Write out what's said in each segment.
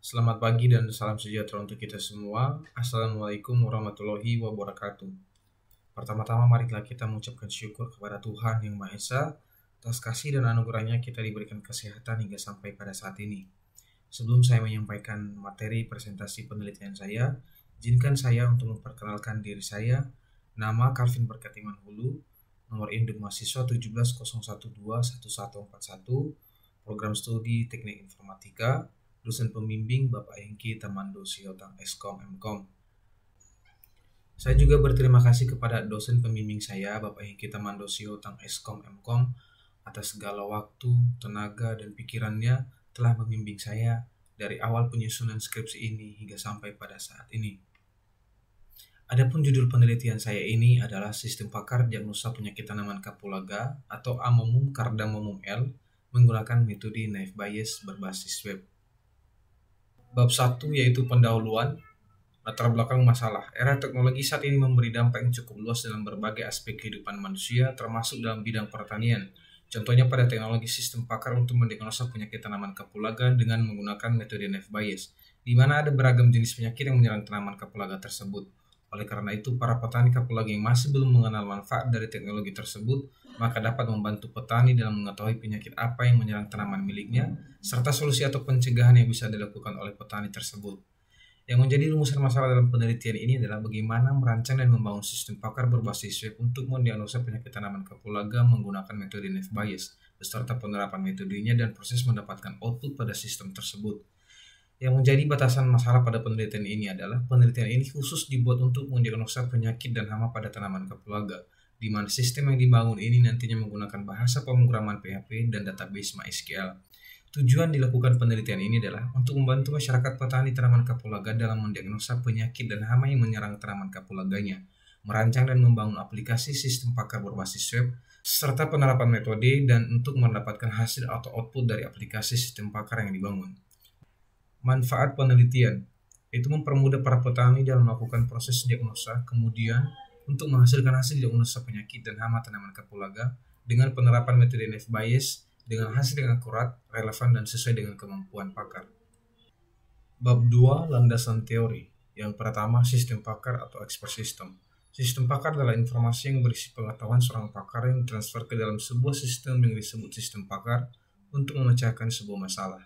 Selamat pagi dan salam sejahtera untuk kita semua. Assalamualaikum warahmatullahi wabarakatuh. Pertama-tama marilah kita mengucapkan syukur kepada Tuhan Yang Maha Esa atas kasih dan anugerahnya kita diberikan kesehatan hingga sampai pada saat ini. Sebelum saya menyampaikan materi presentasi penelitian saya, izinkan saya untuk memperkenalkan diri saya. Nama Calvin Berkatiman Hulu, nomor induk mahasiswa 1701211141, program studi Teknik Informatika, dosen pembimbing Bapak Hengki Tamando Siotang Eskom Mkom. Saya juga berterima kasih kepada dosen pembimbing saya Bapak Hengki Tamando Siotang Eskom Mkom atas segala waktu, tenaga, dan pikirannya telah membimbing saya dari awal penyusunan skripsi ini hingga sampai pada saat ini. Adapun judul penelitian saya ini adalah Sistem Pakar Diagnosa Penyakit Tanaman Kapulaga atau Amomum Cardamomum L menggunakan metode naive Bayes berbasis web. Bab 1 yaitu pendahuluan, latar belakang masalah. Era teknologi saat ini memberi dampak yang cukup luas dalam berbagai aspek kehidupan manusia, termasuk dalam bidang pertanian. Contohnya pada teknologi sistem pakar untuk mendiagnosa penyakit tanaman kapulaga dengan menggunakan metode naive Bayes, di mana ada beragam jenis penyakit yang menyerang tanaman kapulaga tersebut. Oleh karena itu, para petani kapulaga yang masih belum mengenal manfaat dari teknologi tersebut, maka dapat membantu petani dalam mengetahui penyakit apa yang menyerang tanaman miliknya, serta solusi atau pencegahan yang bisa dilakukan oleh petani tersebut. Yang menjadi rumusan masalah dalam penelitian ini adalah bagaimana merancang dan membangun sistem pakar berbasis web untuk mendiagnosa penyakit tanaman kapulaga menggunakan metode naive Bayes, beserta penerapan metodenya dan proses mendapatkan output pada sistem tersebut. Yang menjadi batasan masalah pada penelitian ini adalah penelitian ini khusus dibuat untuk mendiagnosa penyakit dan hama pada tanaman kapulaga, di mana sistem yang dibangun ini nantinya menggunakan bahasa pemrograman PHP dan database MySQL. Tujuan dilakukan penelitian ini adalah untuk membantu masyarakat petani tanaman kapulaga dalam mendiagnosa penyakit dan hama yang menyerang tanaman kapulaganya, merancang dan membangun aplikasi sistem pakar berbasis web, serta penerapan metode dan untuk mendapatkan hasil atau output dari aplikasi sistem pakar yang dibangun. Manfaat penelitian itu mempermudah para petani dalam melakukan proses diagnosa, kemudian untuk menghasilkan hasil diagnosa penyakit dan hama tanaman kapulaga dengan penerapan metode naive Bayes dengan hasil yang akurat, relevan, dan sesuai dengan kemampuan pakar. Bab 2, landasan teori. Yang pertama, sistem pakar atau expert system. Sistem pakar adalah informasi yang berisi pengetahuan seorang pakar yang ditransfer ke dalam sebuah sistem yang disebut sistem pakar untuk memecahkan sebuah masalah.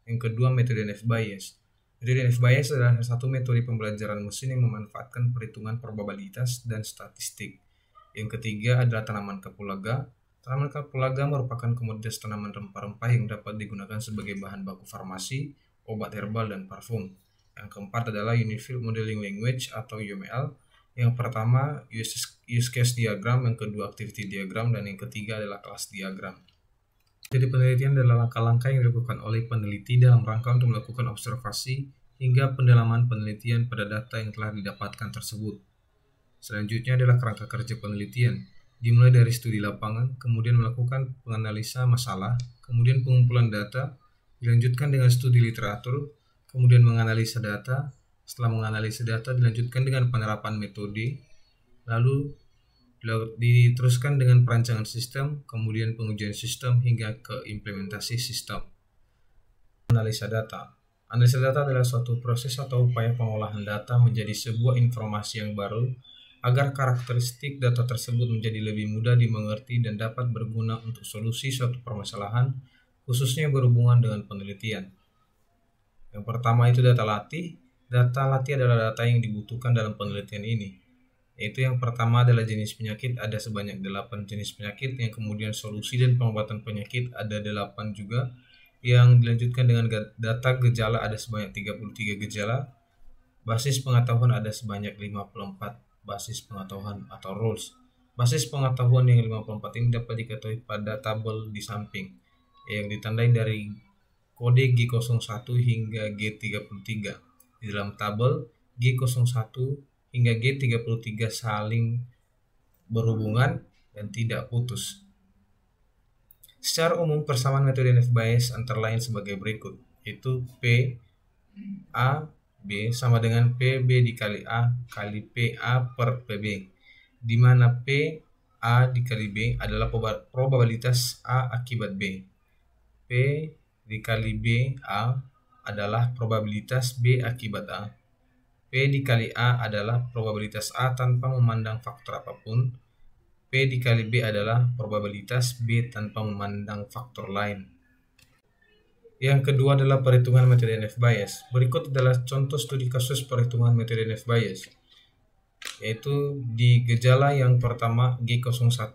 Yang kedua, metode naive Bayes. Metode naive Bayes adalah salah satu metode pembelajaran mesin yang memanfaatkan perhitungan probabilitas dan statistik. Yang ketiga adalah tanaman kapulaga. Tanaman kapulaga merupakan komoditas tanaman rempah-rempah yang dapat digunakan sebagai bahan baku farmasi, obat herbal, dan parfum. Yang keempat adalah Unifield Modeling Language atau UML. Yang pertama use case diagram, yang kedua activity diagram, dan yang ketiga adalah class diagram. Jadi penelitian adalah langkah-langkah yang dilakukan oleh peneliti dalam rangka untuk melakukan observasi hingga pendalaman penelitian pada data yang telah didapatkan tersebut. Selanjutnya adalah kerangka kerja penelitian, dimulai dari studi lapangan, kemudian melakukan penganalisa masalah, kemudian pengumpulan data, dilanjutkan dengan studi literatur, kemudian menganalisa data, setelah menganalisa data dilanjutkan dengan penerapan metode, lalu diteruskan dengan perancangan sistem, kemudian pengujian sistem hingga ke implementasi sistem. Analisa data. Analisa data adalah suatu proses atau upaya pengolahan data menjadi sebuah informasi yang baru agar karakteristik data tersebut menjadi lebih mudah dimengerti dan dapat berguna untuk solusi suatu permasalahan, khususnya berhubungan dengan penelitian. Yang pertama itu data latih. Data latih adalah data yang dibutuhkan dalam penelitian ini. Yaitu yang pertama adalah jenis penyakit, ada sebanyak 8 jenis penyakit, yang kemudian solusi dan pengobatan penyakit ada 8 juga, yang dilanjutkan dengan data gejala ada sebanyak 33 gejala, basis pengetahuan ada sebanyak 54 basis pengetahuan atau rules. Basis pengetahuan yang 54 ini dapat diketahui pada tabel di samping yang ditandai dari kode G01 hingga G33. Di dalam tabel G01 hingga G33 saling berhubungan dan tidak putus. Secara umum persamaan metode naive Bayes antara lain sebagai berikut, yaitu P A B sama dengan PB dikali A kali PA per PB, di mana P A dikali B adalah probabilitas A akibat B. P dikali B A adalah probabilitas B akibat A. P dikali A adalah probabilitas A tanpa memandang faktor apapun. P dikali B adalah probabilitas B tanpa memandang faktor lain. Yang kedua adalah perhitungan metode NF Bayes. Berikut adalah contoh studi kasus perhitungan metode NF Bayes, yaitu di gejala yang pertama G01,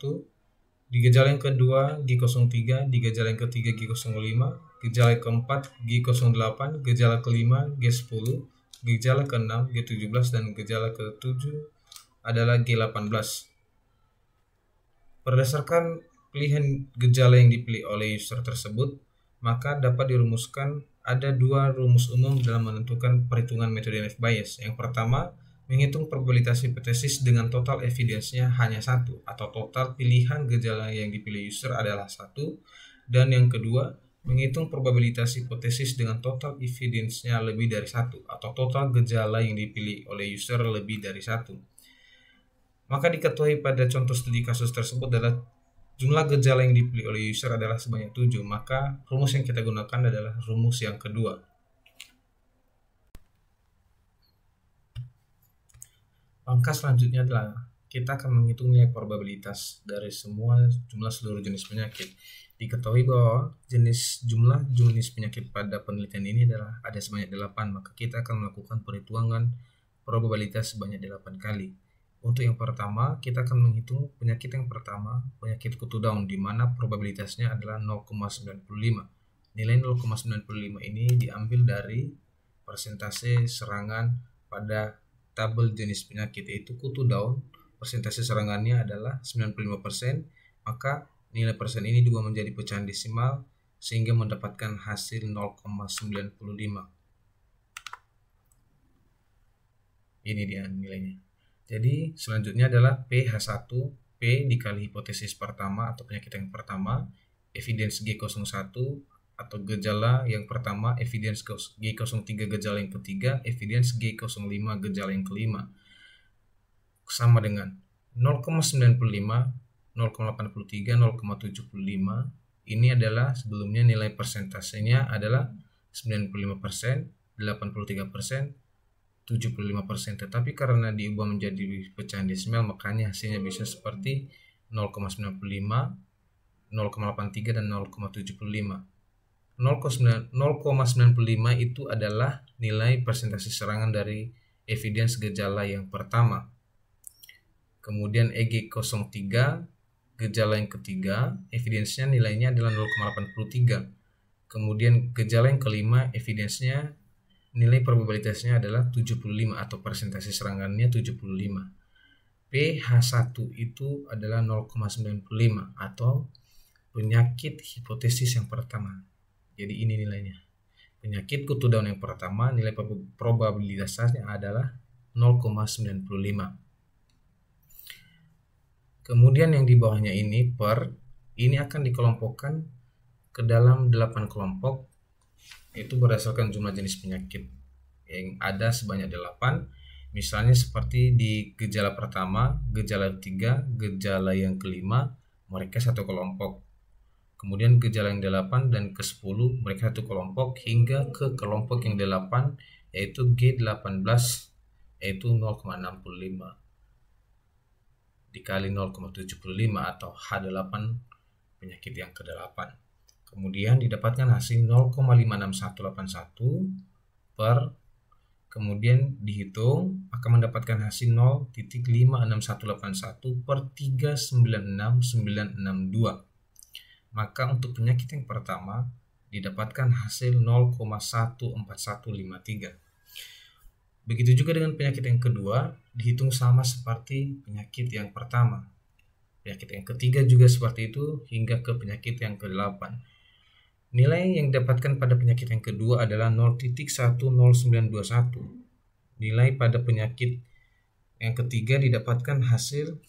di gejala yang kedua G03, di gejala yang ketiga G05, gejala yang keempat G08, gejala kelima G10, gejala keenam G17, dan gejala ke-7 adalah G18. Berdasarkan pilihan gejala yang dipilih oleh user tersebut, maka dapat dirumuskan ada dua rumus umum dalam menentukan perhitungan metode NF Bayes. Yang pertama, menghitung probabilitas hipotesis dengan total evidence-nya hanya satu, atau total pilihan gejala yang dipilih user adalah satu. Dan yang kedua, menghitung probabilitas hipotesis dengan total evidence-nya lebih dari satu, atau total gejala yang dipilih oleh user lebih dari satu. Maka diketahui pada contoh studi kasus tersebut adalah jumlah gejala yang dipilih oleh user adalah sebanyak 7, maka rumus yang kita gunakan adalah rumus yang kedua. Langkah selanjutnya adalah kita akan menghitung nilai probabilitas dari semua jumlah seluruh jenis penyakit. Diketahui bahwa jumlah jenis penyakit pada penelitian ini adalah ada sebanyak 8, maka kita akan melakukan perhitungan probabilitas sebanyak 8 kali. Untuk yang pertama, kita akan menghitung penyakit yang pertama, penyakit kutu Down, di mana probabilitasnya adalah 0,95. Nilai 0,95 ini diambil dari persentase serangan pada tabel jenis penyakit, yaitu kutu Down. Persentase serangannya adalah 95%, maka nilai persen ini juga menjadi pecahan desimal sehingga mendapatkan hasil 0,95. Ini dia nilainya. Jadi selanjutnya adalah PH1, P dikali hipotesis pertama atau penyakit yang pertama, evidence G01 atau gejala yang pertama, evidence G03 gejala yang ketiga, evidence G05 gejala yang kelima. Sama dengan 0,95, 0,83, 0,75. Ini adalah sebelumnya nilai persentasenya adalah 95%, 83%, 75%, tetapi karena diubah menjadi pecahan desimal makanya hasilnya bisa seperti 0,95, 0,83 dan 0,75. 0,95 itu adalah nilai persentase serangan dari evidence gejala yang pertama. Kemudian EG03 gejala yang ketiga, evidence-nya nilainya adalah 0,83. Kemudian gejala yang kelima, evidence-nya nilai probabilitasnya adalah 75 atau persentase serangannya 75. PH1 itu adalah 0,95 atau penyakit hipotesis yang pertama. Jadi ini nilainya. Penyakit kutu Down yang pertama, nilai probabilitasnya adalah 0,95. Kemudian yang di bawahnya ini ini akan dikelompokkan ke dalam 8 kelompok, itu berdasarkan jumlah jenis penyakit yang ada sebanyak 8. Misalnya seperti di gejala pertama, gejala ketiga, gejala yang kelima, mereka satu kelompok. Kemudian gejala yang 8 dan ke-10 mereka satu kelompok, hingga ke kelompok yang 8 yaitu G18 yaitu 0,65 dikali 0,75 atau H8 penyakit yang ke-8. Kemudian didapatkan hasil 0,56181 kemudian dihitung akan mendapatkan hasil 0,56181 per 396,962. Maka untuk penyakit yang pertama didapatkan hasil 0,14153. Begitu juga dengan penyakit yang kedua, dihitung sama seperti penyakit yang pertama. Penyakit yang ketiga juga seperti itu hingga ke penyakit yang ke-8. Nilai yang didapatkan pada penyakit yang kedua adalah 0,10921. Nilai pada penyakit yang ketiga didapatkan hasil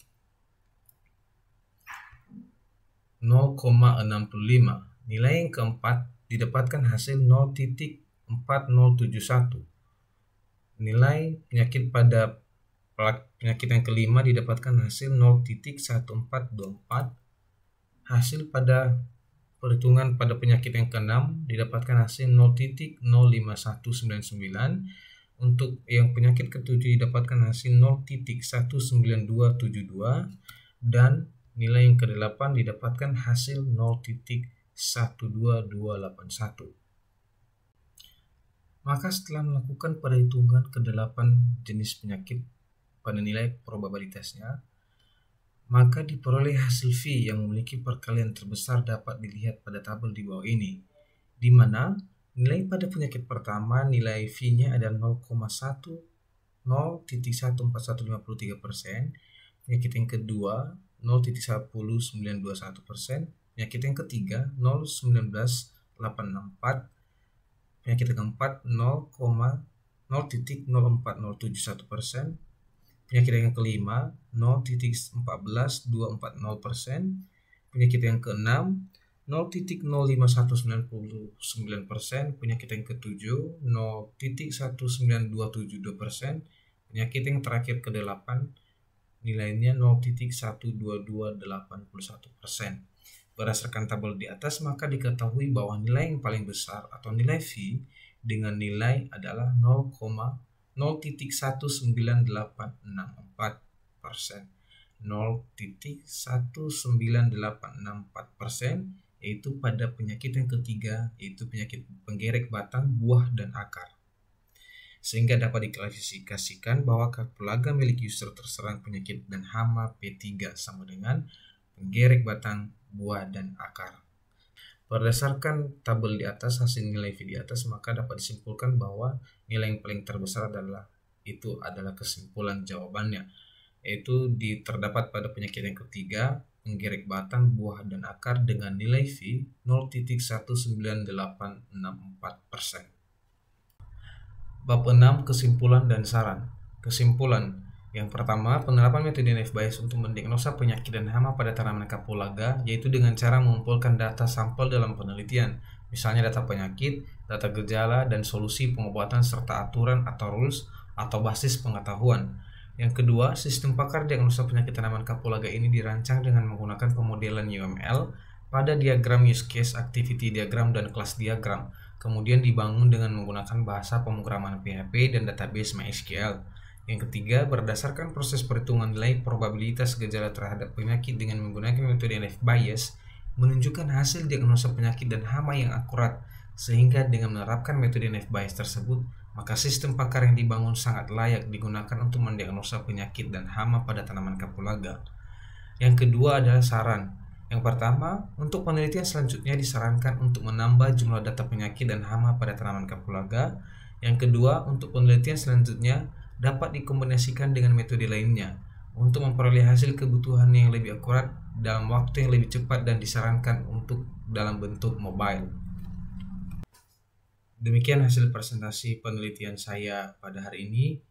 0,65. Nilai yang keempat didapatkan hasil 0,4071. Nilai penyakit pada penyakit yang kelima didapatkan hasil 0,1424. Hasil pada Perhitungan pada penyakit yang keenam didapatkan hasil 0,05199. Untuk yang penyakit ketujuh didapatkan hasil 0,19272 dan nilai yang kedelapan didapatkan hasil 0,12281. Maka setelah melakukan perhitungan kedelapan jenis penyakit pada nilai probabilitasnya, maka diperoleh hasil V yang memiliki perkalian terbesar dapat dilihat pada tabel di bawah ini, di mana nilai pada penyakit pertama nilai V-nya adalah 0,11453%, penyakit yang kedua 0,10921%, penyakit yang ketiga 0,19864, penyakit yang keempat 0,04071%, penyakit yang kelima 0,14240%, penyakit yang keenam 0,05199%, penyakit yang ketujuh 0,19272%, penyakit yang terakhir ke-8 nilainya 0,12281%. Berdasarkan tabel di atas, maka diketahui bahwa nilai yang paling besar atau nilai V dengan nilai adalah 0,19864%. 0,19864%, yaitu pada penyakit yang ketiga, yaitu penyakit penggerek batang, buah, dan akar. Sehingga dapat diklasifikasikan bahwa kapulaga milik user terserang penyakit dan hama P3 sama dengan penggerek batang, buah, dan akar. Berdasarkan tabel di atas, hasil nilai V di atas, maka dapat disimpulkan bahwa nilai yang paling terbesar adalah kesimpulan jawabannya, yaitu terdapat pada penyakit yang ketiga, penggerek batang, buah, dan akar dengan nilai V 0,19864%. Bab 6, kesimpulan dan saran. Kesimpulan. Yang pertama, penerapan metode NF-Bayes untuk mendiagnosa penyakit dan hama pada tanaman kapulaga, yaitu dengan cara mengumpulkan data sampel dalam penelitian, misalnya data penyakit, data gejala, dan solusi pengobatan serta aturan atau rules atau basis pengetahuan. Yang kedua, sistem pakar diagnosa penyakit tanaman kapulaga ini dirancang dengan menggunakan pemodelan UML pada diagram use case, activity diagram, dan kelas diagram, kemudian dibangun dengan menggunakan bahasa pemrograman PHP dan database MySQL. Yang ketiga, berdasarkan proses perhitungan nilai probabilitas gejala terhadap penyakit dengan menggunakan metode NF-Bayes, menunjukkan hasil diagnosa penyakit dan hama yang akurat, sehingga dengan menerapkan metode NF-Bayes tersebut, maka sistem pakar yang dibangun sangat layak digunakan untuk mendiagnosa penyakit dan hama pada tanaman kapulaga. Yang kedua adalah saran. Yang pertama, untuk penelitian selanjutnya disarankan untuk menambah jumlah data penyakit dan hama pada tanaman kapulaga. Yang kedua, untuk penelitian selanjutnya dapat dikombinasikan dengan metode lainnya untuk memperoleh hasil kebutuhan yang lebih akurat dalam waktu yang lebih cepat dan disarankan untuk dalam bentuk mobile. Demikian hasil presentasi penelitian saya pada hari ini.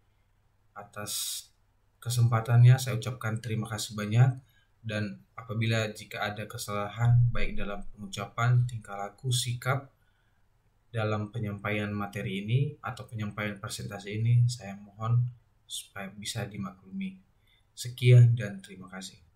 Atas kesempatannya saya ucapkan terima kasih banyak, dan apabila jika ada kesalahan baik dalam pengucapan, tingkah laku, sikap dalam penyampaian materi ini atau penyampaian presentasi ini, saya mohon supaya bisa dimaklumi. Sekian dan terima kasih.